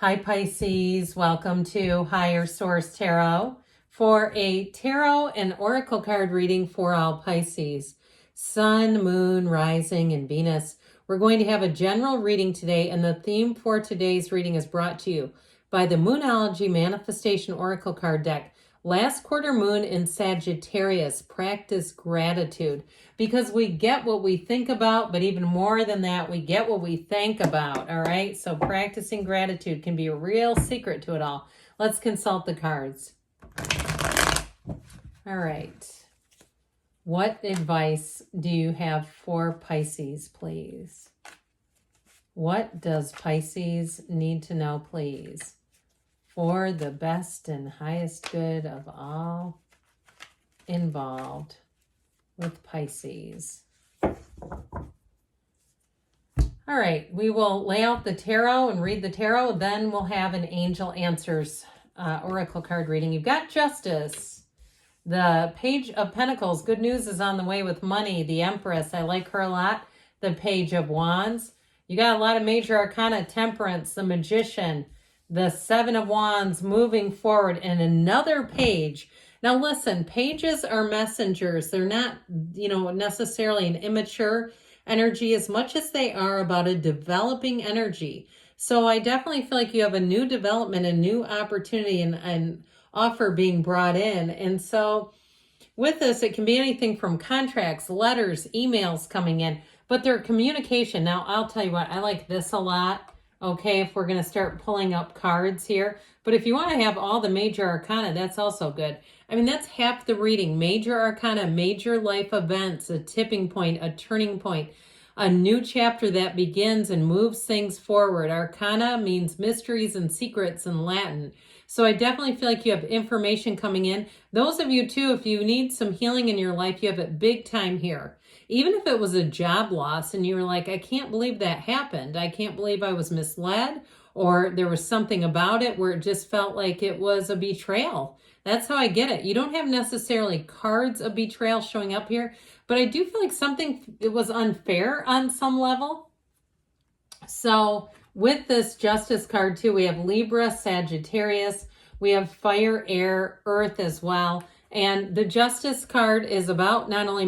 Hi Pisces, welcome to Higher Source Tarot for a tarot and oracle card reading for all Pisces. Sun, Moon, Rising, and Venus. We're going to have a general reading today, and the theme for today's reading is brought to you by the Moonology Manifestation Oracle card deck. Last quarter moon in Sagittarius, practice gratitude, because we get what we think about, but even more than that, we get what we think about, all right? So practicing gratitude can be a real secret to it all. Let's consult the cards. All right. What advice do you have for Pisces, please? What does Pisces need to know, please? For the best and highest good of all involved with Pisces. All right, we will lay out the tarot and read the tarot. Then we'll have an Angel Answers oracle card reading. You've got Justice, the Page of Pentacles. Good news is on the way with money. The Empress, I like her a lot. The Page of Wands. You got a lot of major arcana. Temperance, the Magician, the Seven of Wands, moving forward, and another page. Now listen, pages are messengers. They're not, necessarily an immature energy as much as they are about a developing energy. So I definitely feel like you have a new development, a new opportunity, and offer being brought in. And so with this, it can be anything from contracts, letters, emails coming in, but they're communication. Now, I'll tell you what, I like this a lot. Okay, if we're going to start pulling up cards here. But if you want to have all the major arcana, that's also good. I mean, that's half the reading. Major arcana, major life events, a tipping point, a turning point, a new chapter that begins and moves things forward. Arcana means mysteries and secrets in Latin. So I definitely feel like you have information coming in. Those of you too, if you need some healing in your life, you have it big time here. Even if it was a job loss and you were like, I can't believe that happened. I can't believe I was misled, or there was something about it where it just felt like it was a betrayal. That's how I get it. You don't have necessarily cards of betrayal showing up here, but I do feel like it was unfair on some level. So with this Justice card too, we have Libra, Sagittarius, we have fire, air, earth as well. And the Justice card is about not only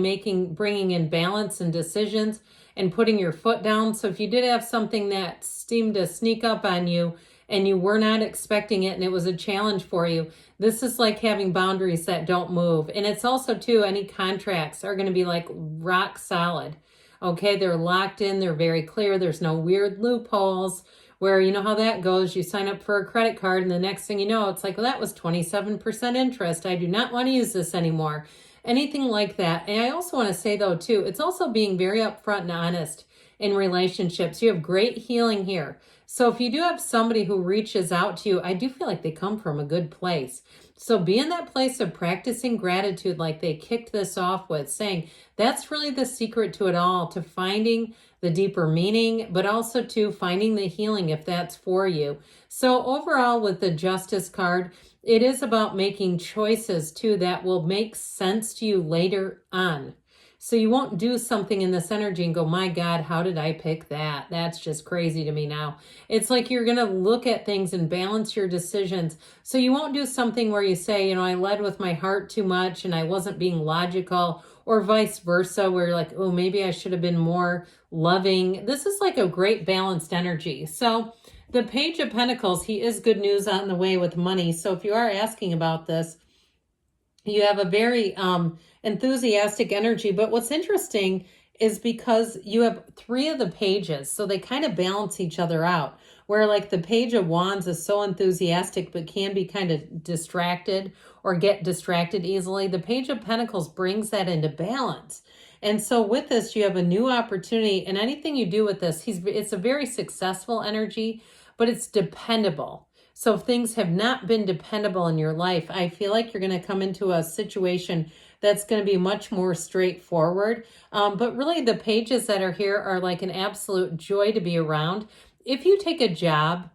bringing in balance and decisions and putting your foot down. So if you did have something that seemed to sneak up on you and you were not expecting it and it was a challenge for you, this is like having boundaries that don't move. And it's also too, any contracts are going to be like rock solid. Okay, they're locked in, they're very clear, there's no weird loopholes where you know how that goes. You sign up for a credit card and the next thing you know, it's like, well, that was 27% interest. I do not want to use this anymore. Anything like that. And I also want to say though too, it's also being very upfront and honest in relationships. You have great healing here. So if you do have somebody who reaches out to you, I do feel like they come from a good place. So be in that place of practicing gratitude like they kicked this off with, saying that's really the secret to it all, to finding the deeper meaning, but also to finding the healing if that's for you. So overall with the Justice card, it is about making choices too that will make sense to you later on. So you won't do something in this energy and go, my God, how did I pick that? That's just crazy to me now. It's like you're going to look at things and balance your decisions. So you won't do something where you say, I led with my heart too much and I wasn't being logical, or vice versa, where you're like, oh, maybe I should have been more loving. This is like a great balanced energy. So the Page of Pentacles, he is good news on the way with money. So if you are asking about this, you have a very enthusiastic energy. But what's interesting is because you have three of the pages, so they kind of balance each other out. Where like the Page of Wands is so enthusiastic, but can be kind of distracted or get distracted easily. The Page of Pentacles brings that into balance. And so with this, you have a new opportunity, and anything you do with this, it's a very successful energy, but it's dependable. So if things have not been dependable in your life, I feel like you're going to come into a situation that's going to be much more straightforward. But really the pages that are here are like an absolute joy to be around. If you take a job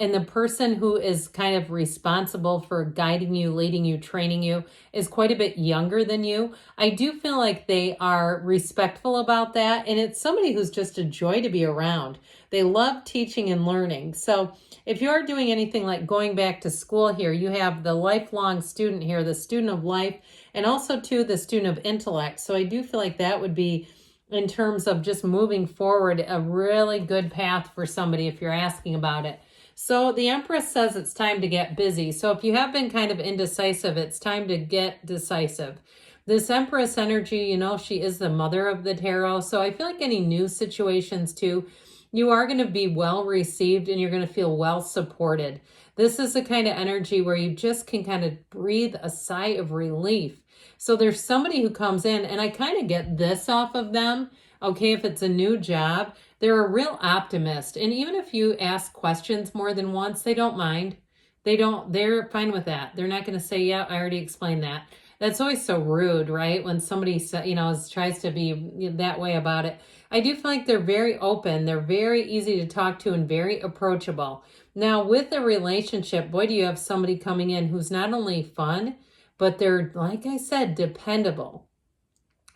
and the person who is kind of responsible for guiding you, leading you, training you is quite a bit younger than you. I do feel like they are respectful about that, and it's somebody who's just a joy to be around. They love teaching and learning. So if you are doing anything like going back to school here, you have the lifelong student here, the student of life, and also too the student of intellect. So I do feel like that would be, in terms of just moving forward, a really good path for somebody if you're asking about it. So the Empress says it's time to get busy. So if you have been kind of indecisive, it's time to get decisive. This Empress energy, you know, she is the mother of the tarot. So I feel like any new situations too, you are going to be well received and you're going to feel well supported. This is the kind of energy where you just can kind of breathe a sigh of relief. So there's somebody who comes in, and I kind of get this off of them. Okay, if it's a new job, they're a real optimist. And even if you ask questions more than once, they don't mind. They're fine with that. They're not going to say, yeah, I already explained that. That's always so rude, right? When somebody, you know, tries to be that way about it. I do feel like they're very open. They're very easy to talk to and very approachable. Now, with a relationship, boy, do you have somebody coming in who's not only fun, but they're, like I said, dependable.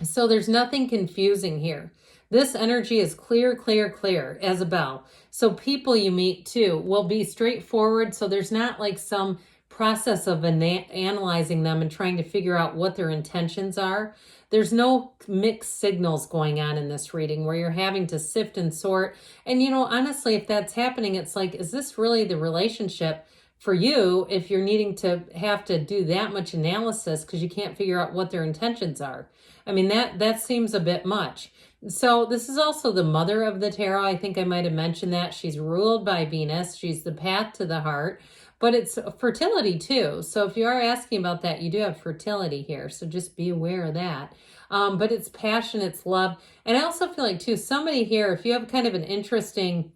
So there's nothing confusing here. This energy is clear, clear, clear as a bell. So people you meet too will be straightforward. So there's not like some process of analyzing them and trying to figure out what their intentions are. There's no mixed signals going on in this reading where you're having to sift and sort. And, you know, honestly, if that's happening, it's like, is this really the relationship for you if you're needing to have to do that much analysis because you can't figure out what their intentions are? I mean, that seems a bit much. So this is also the mother of the tarot. I think I might have mentioned that. She's ruled by Venus. She's the path to the heart, but it's fertility too. So if you are asking about that, you do have fertility here. So just be aware of that. But it's passion, it's love. And I also feel like too, somebody here, if you have kind of an interesting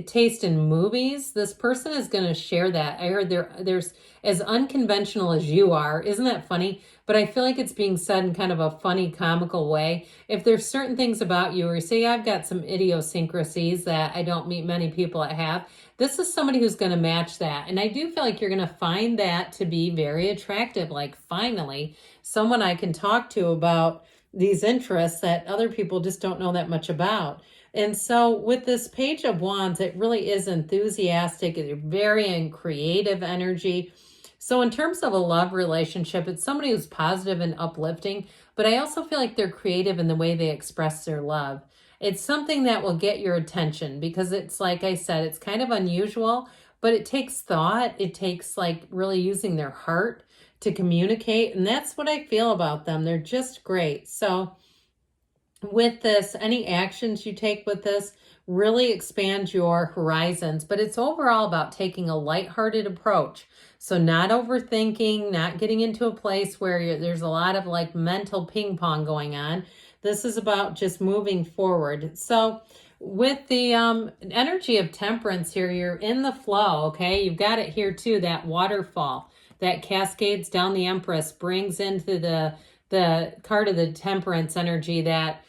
taste in movies, this person is going to share that. I heard there's as unconventional as you are. Isn't that funny? But I feel like it's being said in kind of a funny, comical way. If there's certain things about you where you say, I've got some idiosyncrasies that I don't meet many people that have, this is somebody who's going to match that. And I do feel like you're going to find that to be very attractive. Like, finally, someone I can talk to about these interests that other people just don't know that much about. And so with this Page of Wands, it really is enthusiastic. It's very creative energy. So in terms of a love relationship, it's somebody who's positive and uplifting, but I also feel like they're creative in the way they express their love. It's something that will get your attention because it's, like I said, it's kind of unusual, but it takes thought. It takes like really using their heart to communicate. And that's what I feel about them. They're just great. So with this, any actions you take with this really expand your horizons, but it's overall about taking a lighthearted approach. So not overthinking, not getting into a place where there's a lot of like mental ping pong going on. This is about just moving forward. So with the energy of temperance here, you're in the flow, okay? You've got it here too, that waterfall that cascades down the Empress brings into the card of the temperance energy, that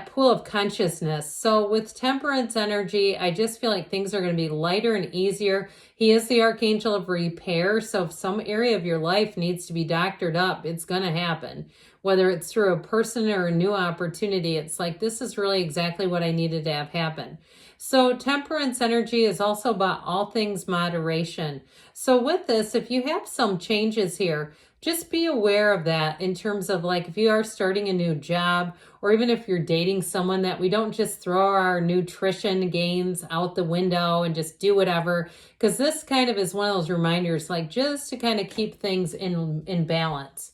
pool of consciousness. So with temperance energy, I just feel like things are going to be lighter and easier. He is the archangel of repair. So if some area of your life needs to be doctored up, it's going to happen. Whether it's through a person or a new opportunity, it's like, this is really exactly what I needed to have happen. So temperance energy is also about all things moderation. So with this, if you have some changes here, just be aware of that in terms of like if you are starting a new job or even if you're dating someone, that we don't just throw our nutrition gains out the window and just do whatever, because this kind of is one of those reminders, like just to kind of keep things in balance.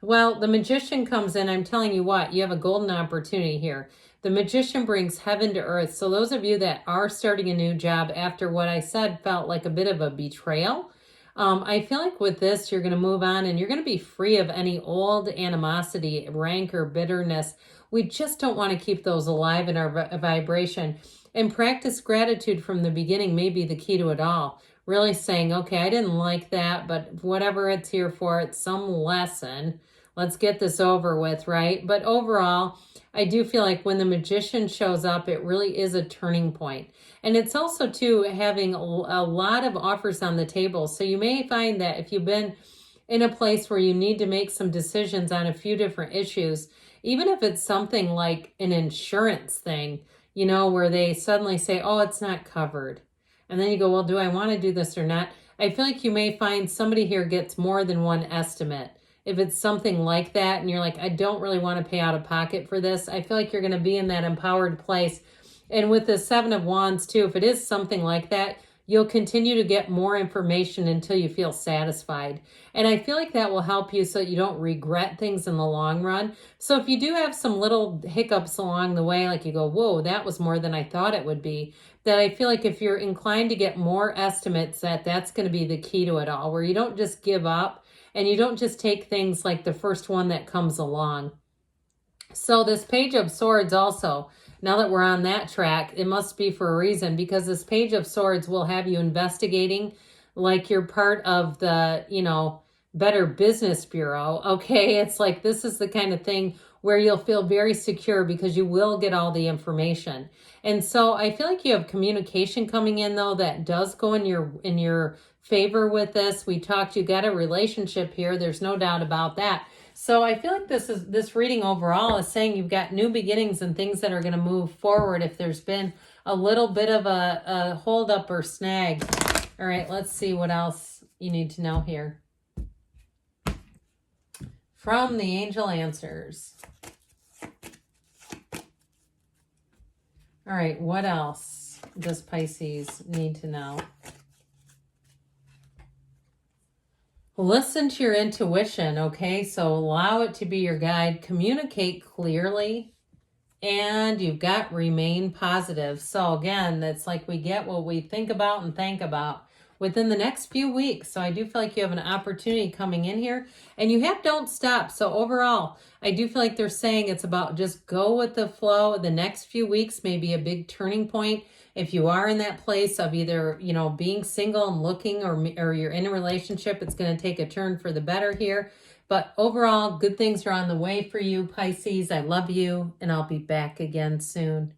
Well, the Magician comes in. I'm telling you what, you have a golden opportunity here. The Magician brings heaven to earth. So those of you that are starting a new job after what I said felt like a bit of a betrayal, I feel like with this, you're going to move on and you're going to be free of any old animosity, rancor, bitterness. We just don't want to keep those alive in our vibration. And practice gratitude from the beginning may be the key to it all. Really saying, okay, I didn't like that, but whatever it's here for, it's some lesson. Let's get this over with, right? But overall, I do feel like when the Magician shows up, it really is a turning point. And it's also, too, having a lot of offers on the table. So you may find that if you've been in a place where you need to make some decisions on a few different issues, even if it's something like an insurance thing, you know, where they suddenly say, oh, it's not covered. And then you go, well, do I want to do this or not? I feel like you may find somebody here gets more than one estimate. If it's something like that and you're like, I don't really want to pay out of pocket for this, I feel like you're going to be in that empowered place. And with the Seven of Wands too, if it is something like that, you'll continue to get more information until you feel satisfied. And I feel like that will help you so that you don't regret things in the long run. So if you do have some little hiccups along the way, like you go, whoa, that was more than I thought it would be, that I feel like if you're inclined to get more estimates, that's going to be the key to it all, where you don't just give up and you don't just take things like the first one that comes along. So this Page of Swords also, now that we're on that track, it must be for a reason, because this Page of Swords will have you investigating like you're part of the, you know, Better Business Bureau. Okay, it's like this is the kind of thing where you'll feel very secure because you will get all the information. And so I feel like you have communication coming in, though, that does go in your favor with this. We talked, you got a relationship here. There's no doubt about that. So I feel like this reading overall is saying you've got new beginnings and things that are going to move forward if there's been a little bit of a hold up or snag. All right, let's see what else you need to know here. From the Angel Answers. All right, what else does Pisces need to know? Listen to your intuition, okay? So allow it to be your guide. Communicate clearly. And you've got remain positive. So again, that's like we get what we think about and think about within the next few weeks. So I do feel like you have an opportunity coming in here. And you have don't stop. So overall, I do feel like they're saying it's about just go with the flow. The next few weeks may be a big turning point. If you are in that place of either, you know, being single and looking, or you're in a relationship, it's going to take a turn for the better here. But overall, good things are on the way for you, Pisces. I love you, and I'll be back again soon.